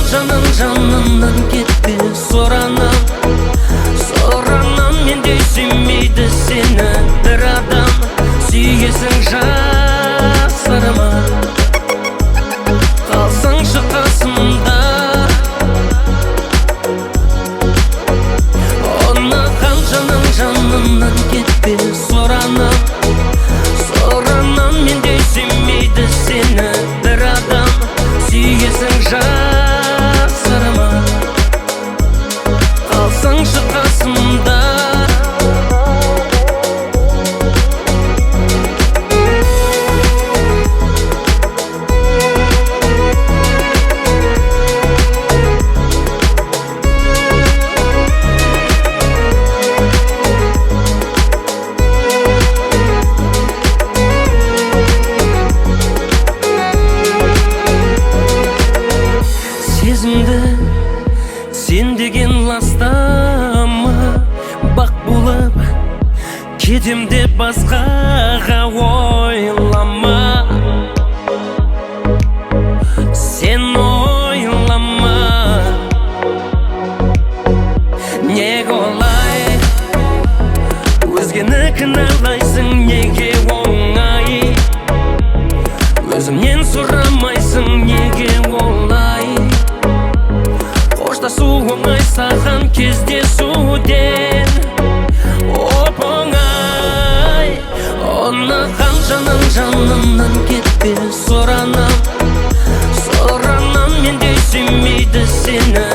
жанынан кетпе, соранам мендей сүймейді сені бір адам. Сүйесің жасырма, қалсаңшы қасымда. Ұнаған жанынан кетпе, соранам мендей сүймейді сені бір адам. Сүйесің жасырма, қалсаңшы қасымда. Сезімді сен деген ластама, бақ болып кетем деп басқаға ойлама. Сен ойлама, неге олай өзгені кінәлайсың, неге оңай өзімнен сұрамайсың, неге олай. Қоштасу оңай саған кездесуден оп-оңай. Ұнаған жанынан кетпе, соранам мендей сүймейді сені